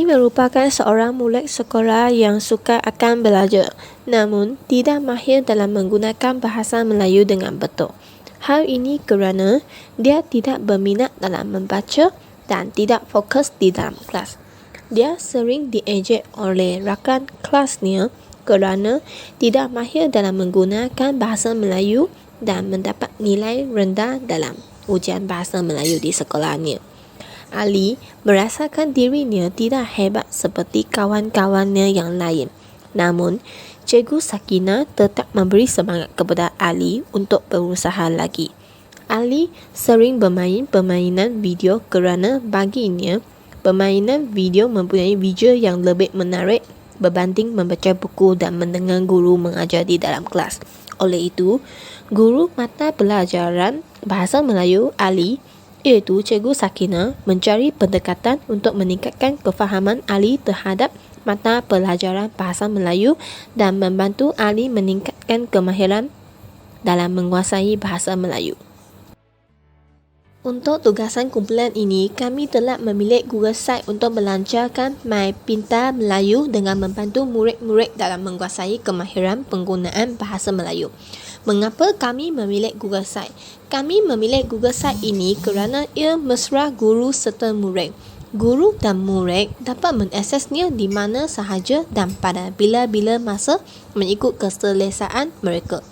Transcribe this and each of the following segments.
merupakan seorang murid sekolah yang suka akan belajar, namun tidak mahir dalam menggunakan bahasa Melayu dengan betul. Hal ini kerana dia tidak berminat dalam membaca dan tidak fokus di dalam kelas. Dia sering diejek oleh rakan kelasnya kerana tidak mahir dalam menggunakan bahasa Melayu dan mendapat nilai rendah dalam ujian bahasa Melayu di sekolahnya. Ali merasakan dirinya tidak hebat seperti kawan-kawannya yang lain. Namun, Cikgu Sakinah tetap memberi semangat kepada Ali untuk berusaha lagi. Ali sering bermain permainan video kerana baginya, permainan video mempunyai visual yang lebih menarik berbanding membaca buku dan mendengar guru mengajar di dalam kelas. Oleh itu, guru mata pelajaran Bahasa Melayu Ali iaitu Cikgu Sakinah mencari pendekatan untuk meningkatkan kefahaman Ali terhadap mata pelajaran Bahasa Melayu dan membantu Ali meningkatkan kemahiran dalam menguasai Bahasa Melayu. Untuk tugasan kumpulan ini, kami telah memilih Google Site untuk melancarkan My Pintar Melayu dengan membantu murid-murid dalam menguasai kemahiran penggunaan Bahasa Melayu. Mengapa kami memilih Google Site? Kami memilih Google Site ini kerana ia mesra guru serta murid. Guru dan murid dapat mengaksesnya di mana sahaja dan pada bila-bila masa mengikut keselesaan mereka.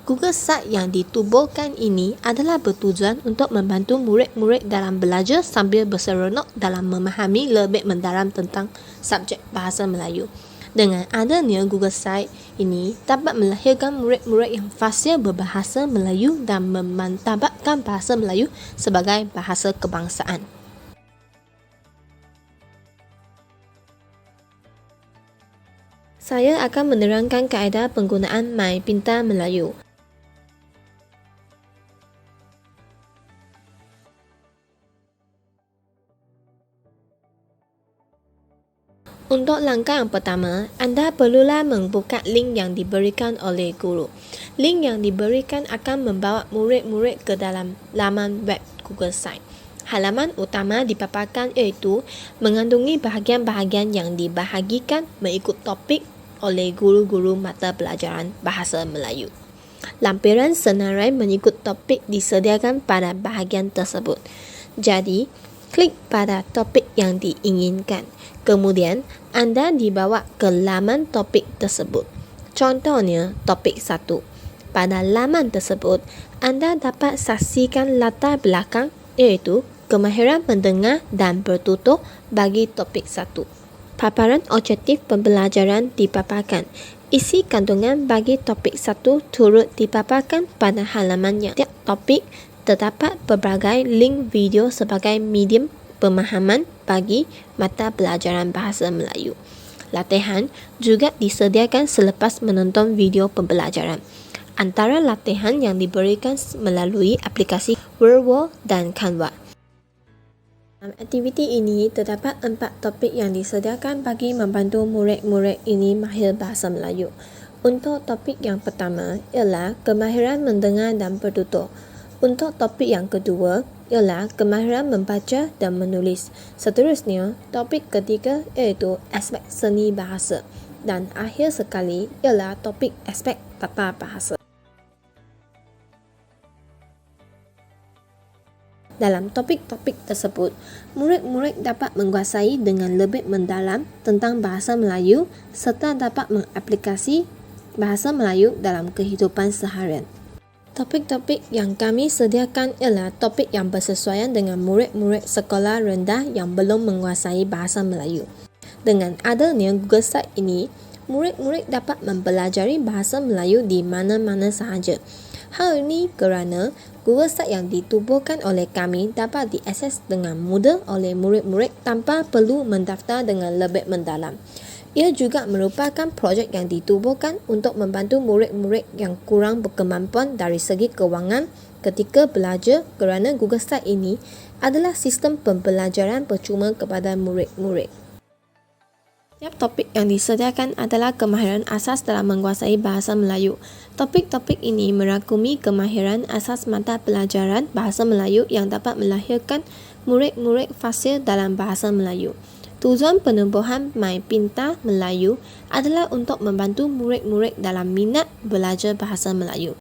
Google Site yang ditubuhkan ini adalah bertujuan untuk membantu murid-murid dalam belajar sambil berseronok dalam memahami lebih mendalam tentang subjek Bahasa Melayu. Dengan adanya Google Site ini dapat melahirkan murid-murid yang fasih berbahasa Melayu dan memantabatkan Bahasa Melayu sebagai bahasa kebangsaan. Saya akan menerangkan kaedah penggunaan My Pintar Melayu. Untuk langkah yang pertama, anda perlulah membuka link yang diberikan oleh guru. Link yang diberikan akan membawa murid-murid ke dalam laman web Google Site. Halaman utama dipaparkan iaitu mengandungi bahagian-bahagian yang dibahagikan mengikut topik oleh guru-guru mata pelajaran Bahasa Melayu. Lampiran senarai mengikut topik disediakan pada bahagian tersebut. Jadi, klik pada topik yang diinginkan. Kemudian, anda dibawa ke laman topik tersebut. Contohnya, topik 1. Pada laman tersebut, anda dapat saksikan latar belakang iaitu kemahiran mendengar dan bertutur bagi topik 1. Paparan objektif pembelajaran dipaparkan. Isi kandungan bagi topik 1 turut dipaparkan pada halamannya. Tiap topik terdapat pelbagai link video sebagai medium pemahaman bagi mata pelajaran Bahasa Melayu. Latihan juga disediakan selepas menonton video pembelajaran. Antara latihan yang diberikan melalui aplikasi Wordwall dan Canva. Dalam aktiviti ini terdapat 4 topik yang disediakan bagi membantu murid-murid ini mahir Bahasa Melayu. Untuk topik yang pertama ialah kemahiran mendengar dan bertutur. Untuk topik yang kedua ialah kemahiran membaca dan menulis. Seterusnya, topik ketiga iaitu aspek seni bahasa. Dan akhir sekali ialah topik aspek tata bahasa. Dalam topik-topik tersebut, murid-murid dapat menguasai dengan lebih mendalam tentang Bahasa Melayu serta dapat mengaplikasi Bahasa Melayu dalam kehidupan seharian. Topik-topik yang kami sediakan ialah topik yang bersesuaian dengan murid-murid sekolah rendah yang belum menguasai Bahasa Melayu. Dengan adanya Google Site ini, murid-murid dapat mempelajari Bahasa Melayu di mana-mana sahaja. Hal ini kerana Google Site yang ditubuhkan oleh kami dapat diakses dengan mudah oleh murid-murid tanpa perlu mendaftar dengan lebih mendalam. Ia juga merupakan projek yang ditubuhkan untuk membantu murid-murid yang kurang berkemampuan dari segi kewangan ketika belajar kerana Google Site ini adalah sistem pembelajaran percuma kepada murid-murid. Tiap topik yang disediakan adalah kemahiran asas dalam menguasai Bahasa Melayu. Topik-topik ini merangkumi kemahiran asas mata pelajaran Bahasa Melayu yang dapat melahirkan murid-murid fasih dalam Bahasa Melayu. Tujuan penubuhan My Pintar Melayu adalah untuk membantu murid-murid dalam minat belajar bahasa Melayu.